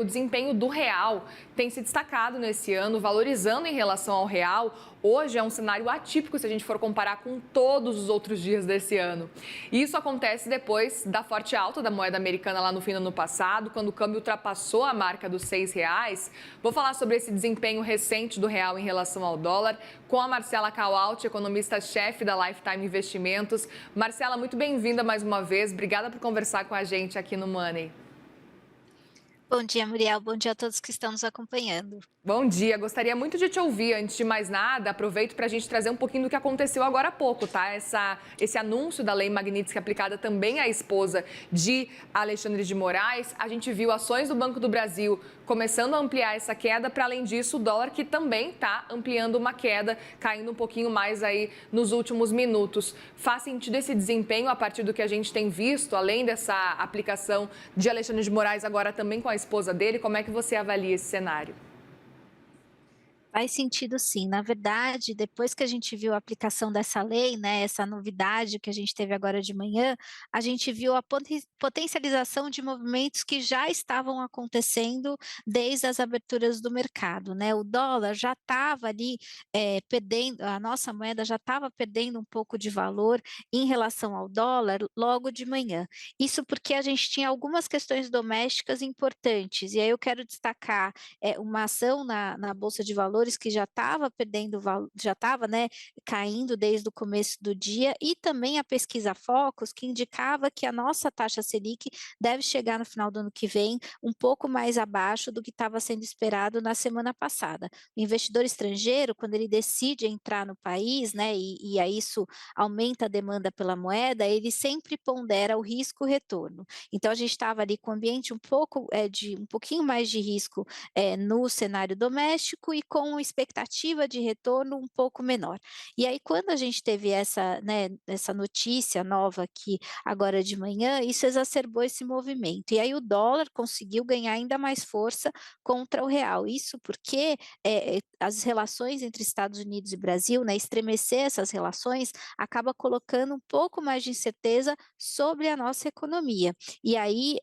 O desempenho do real tem se destacado nesse ano, valorizando em relação ao real. Hoje é um cenário atípico se a gente for comparar com todos os outros dias desse ano. E isso acontece depois da forte alta da moeda americana lá no fim do ano passado, quando o câmbio ultrapassou a marca dos R$ 6. Vou falar sobre esse desempenho recente do real em relação ao dólar com a Marcela Caualt, economista-chefe da Lifetime Investimentos. Marcela, muito bem-vinda mais uma vez. Obrigada por conversar com a gente aqui no Money. Bom dia, Muriel. Bom dia a todos que estão nos acompanhando. Bom dia, gostaria muito de te ouvir. Antes de mais nada, aproveito para a gente trazer um pouquinho do que aconteceu agora há pouco, tá? Esse anúncio da Lei Magnitsky aplicada também à esposa de Alexandre de Moraes. A gente viu ações do Banco do Brasil começando a ampliar essa queda. Para além disso, o dólar que também está ampliando uma queda, caindo um pouquinho mais aí nos últimos minutos. Faz sentido esse desempenho a partir do que a gente tem visto, além dessa aplicação de Alexandre de Moraes agora também com a esposa dele? Como é que você avalia esse cenário? Faz sentido sim. Na verdade, depois que a gente viu a aplicação dessa lei, né, essa novidade que a gente teve agora de manhã, a gente viu a potencialização de movimentos que já estavam acontecendo desde as aberturas do mercado, né? O dólar já estava ali perdendo, a nossa moeda já estava perdendo um pouco de valor em relação ao dólar logo de manhã. Isso porque a gente tinha algumas questões domésticas importantes, e aí eu quero destacar uma ação na bolsa de valores que já estava perdendo já estava, né, caindo desde o começo do dia, e também a pesquisa Focus, que indicava que a nossa taxa Selic deve chegar no final do ano que vem um pouco mais abaixo do que estava sendo esperado na semana passada. O investidor estrangeiro, quando ele decide entrar no país, né, e aí isso aumenta a demanda pela moeda, ele sempre pondera o risco-retorno. Então a gente estava ali com o ambiente de um pouquinho mais de risco no cenário doméstico e com expectativa de retorno um pouco menor. E aí quando a gente teve essa, né, essa notícia nova aqui agora de manhã, isso exacerbou esse movimento. E aí o dólar conseguiu ganhar ainda mais força contra o real. Isso porque as relações entre Estados Unidos e Brasil, né, estremecer essas relações, acaba colocando um pouco mais de incerteza sobre a nossa economia. E aí,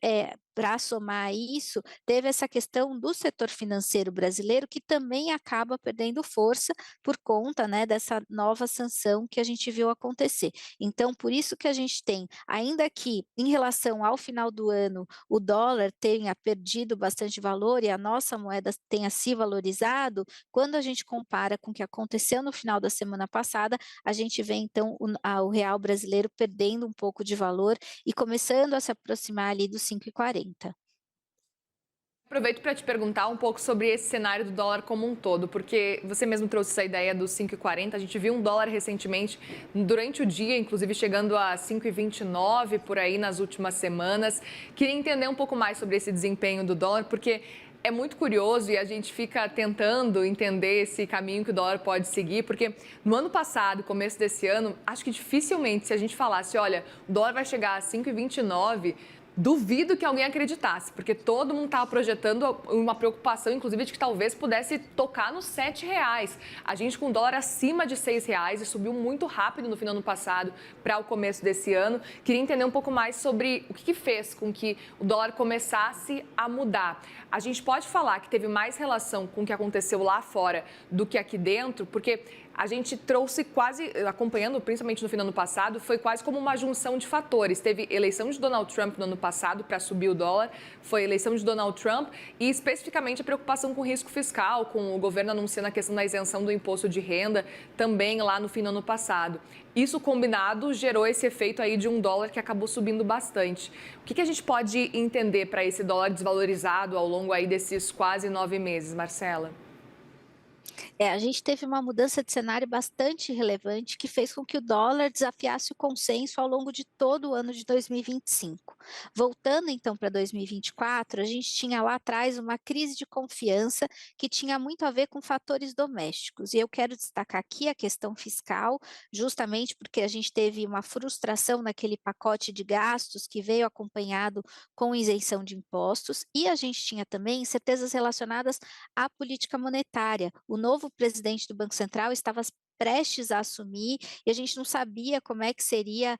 para somar a isso, teve essa questão do setor financeiro brasileiro, que também acaba perdendo força por conta, né, dessa nova sanção que a gente viu acontecer. Então, por isso que a gente tem, ainda que em relação ao final do ano, o dólar tenha perdido bastante valor e a nossa moeda tenha se valorizado, quando a gente compara com o que aconteceu no final da semana passada, a gente vê então o real brasileiro perdendo um pouco de valor e começando a se aproximar ali dos 5,40. Aproveito para te perguntar um pouco sobre esse cenário do dólar como um todo, porque você mesmo trouxe essa ideia dos 5,40. A gente viu um dólar recentemente, durante o dia, inclusive chegando a 5,29 por aí nas últimas semanas. Queria entender um pouco mais sobre esse desempenho do dólar, porque é muito curioso e a gente fica tentando entender esse caminho que o dólar pode seguir, porque no ano passado, começo desse ano, acho que dificilmente se a gente falasse, olha, o dólar vai chegar a 5,29, duvido que alguém acreditasse, porque todo mundo estava projetando uma preocupação, inclusive, de que talvez pudesse tocar nos R$ 7. A gente com o dólar acima de R$ 6 e subiu muito rápido no final do ano passado para o começo desse ano. Queria entender um pouco mais sobre o que fez com que o dólar começasse a mudar. A gente pode falar que teve mais relação com o que aconteceu lá fora do que aqui dentro, porque a gente trouxe quase, acompanhando principalmente no final do ano passado, foi quase como uma junção de fatores. Teve eleição de Donald Trump no ano passado para subir o dólar, foi eleição de Donald Trump e especificamente a preocupação com o risco fiscal, com o governo anunciando a questão da isenção do imposto de renda também lá no fim do ano passado. Isso combinado gerou esse efeito aí de um dólar que acabou subindo bastante. O que a gente pode entender para esse dólar desvalorizado ao longo aí desses quase 9 meses, Marcela? A gente teve uma mudança de cenário bastante relevante que fez com que o dólar desafiasse o consenso ao longo de todo o ano de 2025. Voltando então para 2024, a gente tinha lá atrás uma crise de confiança que tinha muito a ver com fatores domésticos. E eu quero destacar aqui a questão fiscal, justamente porque a gente teve uma frustração naquele pacote de gastos que veio acompanhado com isenção de impostos, e a gente tinha também incertezas relacionadas à política monetária. O novo presidente do Banco Central estava prestes a assumir e a gente não sabia como é que seria,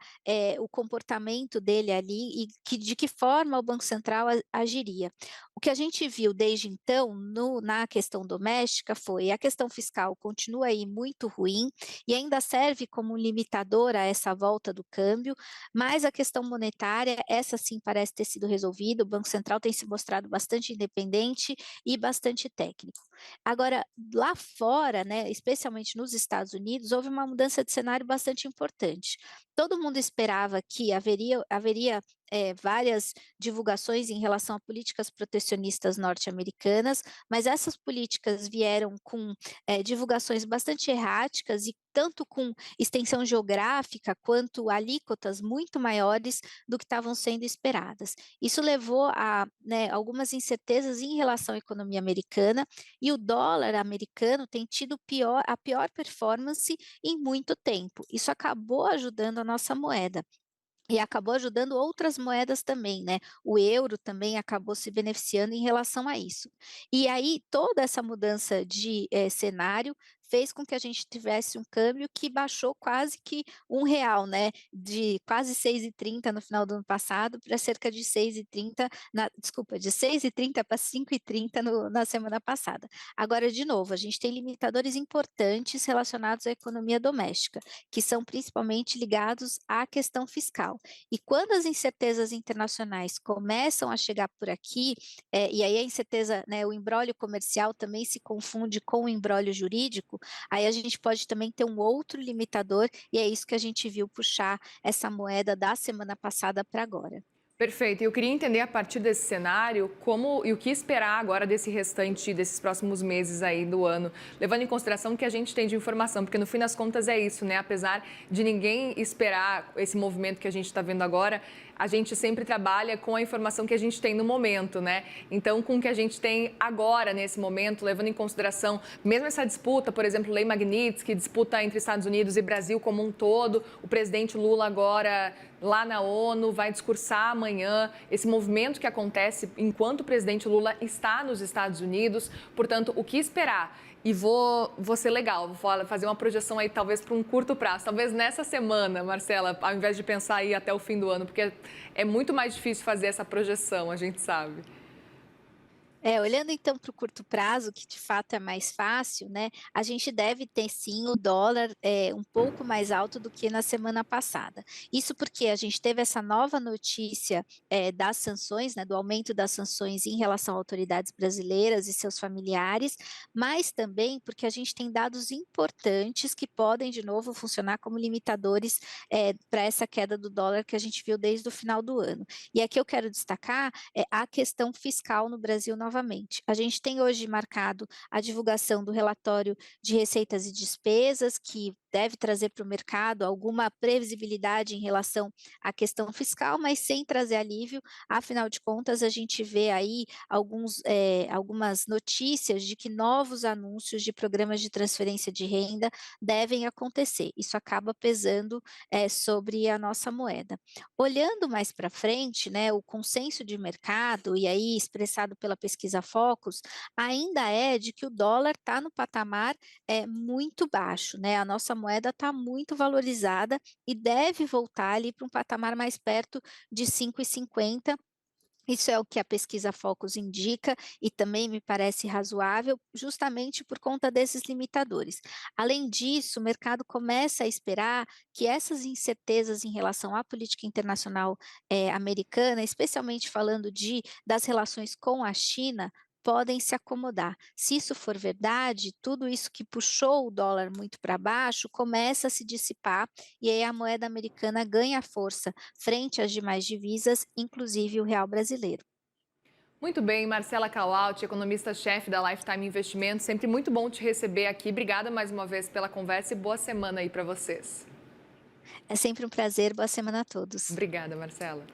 o comportamento dele ali e de que forma o Banco Central agiria. O que a gente viu desde então na questão doméstica foi a questão fiscal continua aí muito ruim e ainda serve como um limitador a essa volta do câmbio, mas a questão monetária, essa sim parece ter sido resolvida, o Banco Central tem se mostrado bastante independente e bastante técnico. Agora, lá fora, né, especialmente nos Estados Unidos, houve uma mudança de cenário bastante importante. Todo mundo esperava que haveria várias divulgações em relação a políticas protecionistas norte-americanas, mas essas políticas vieram com divulgações bastante erráticas e tanto com extensão geográfica quanto alíquotas muito maiores do que estavam sendo esperadas. Isso levou a, né, algumas incertezas em relação à economia americana e o dólar americano tem tido a pior performance em muito tempo. Isso acabou ajudando a nossa moeda. E acabou ajudando outras moedas também, né, o euro também acabou se beneficiando em relação a isso. E aí toda essa mudança de, cenário fez com que a gente tivesse um câmbio que baixou quase que R$ 1, né, de quase 6,30 no final do ano passado para cerca de 6,30 de 6,30 para 5,30 na semana passada. Agora de novo, a gente tem limitadores importantes relacionados à economia doméstica, que são principalmente ligados à questão fiscal. E quando as incertezas internacionais começam a chegar por aqui, e aí a incerteza, né, o imbróglio comercial também se confunde com o imbróglio jurídico, aí a gente pode também ter um outro limitador, e é isso que a gente viu puxar essa moeda da semana passada para agora. Perfeito. Eu queria entender a partir desse cenário como e o que esperar agora desse restante, desses próximos meses aí do ano, levando em consideração o que a gente tem de informação, porque no fim das contas é isso, né? Apesar de ninguém esperar esse movimento que a gente está vendo agora, a gente sempre trabalha com a informação que a gente tem no momento, né? Então, com o que a gente tem agora, nesse momento, levando em consideração mesmo essa disputa, por exemplo, Lei Magnitsky, disputa entre Estados Unidos e Brasil como um todo, o presidente Lula agora lá na ONU vai discursar amanhã, esse movimento que acontece enquanto o presidente Lula está nos Estados Unidos, portanto, o que esperar? E vou ser legal, vou fazer uma projeção aí talvez para um curto prazo, talvez nessa semana, Marcela, ao invés de pensar aí até o fim do ano, porque é muito mais difícil fazer essa projeção, a gente sabe. Olhando então para o curto prazo, que de fato é mais fácil, né, a gente deve ter sim o dólar um pouco mais alto do que na semana passada. Isso porque a gente teve essa nova notícia das sanções, né, do aumento das sanções em relação a autoridades brasileiras e seus familiares, mas também porque a gente tem dados importantes que podem de novo funcionar como limitadores para essa queda do dólar que a gente viu desde o final do ano. E aqui eu quero destacar a questão fiscal no Brasil novamente. A gente tem hoje marcado a divulgação do relatório de receitas e despesas, que deve trazer para o mercado alguma previsibilidade em relação à questão fiscal, mas sem trazer alívio. Afinal de contas, a gente vê aí algumas notícias de que novos anúncios de programas de transferência de renda devem acontecer. Isso acaba pesando sobre a nossa moeda. Olhando mais para frente, né, o consenso de mercado, e aí expressado pela pesquisa Focus, ainda é de que o dólar está no patamar muito baixo, né? A nossa moeda está muito valorizada e deve voltar ali para um patamar mais perto de 5,50. Isso é o que a pesquisa Focus indica e também me parece razoável, justamente por conta desses limitadores. Além disso, o mercado começa a esperar que essas incertezas em relação à política internacional americana, especialmente falando das relações com a China, podem se acomodar. Se isso for verdade, tudo isso que puxou o dólar muito para baixo começa a se dissipar e aí a moeda americana ganha força frente às demais divisas, inclusive o real brasileiro. Muito bem, Marcela Caualt, economista-chefe da Lifetime Investimentos, sempre muito bom te receber aqui. Obrigada mais uma vez pela conversa e boa semana aí para vocês. É sempre um prazer, boa semana a todos. Obrigada, Marcela.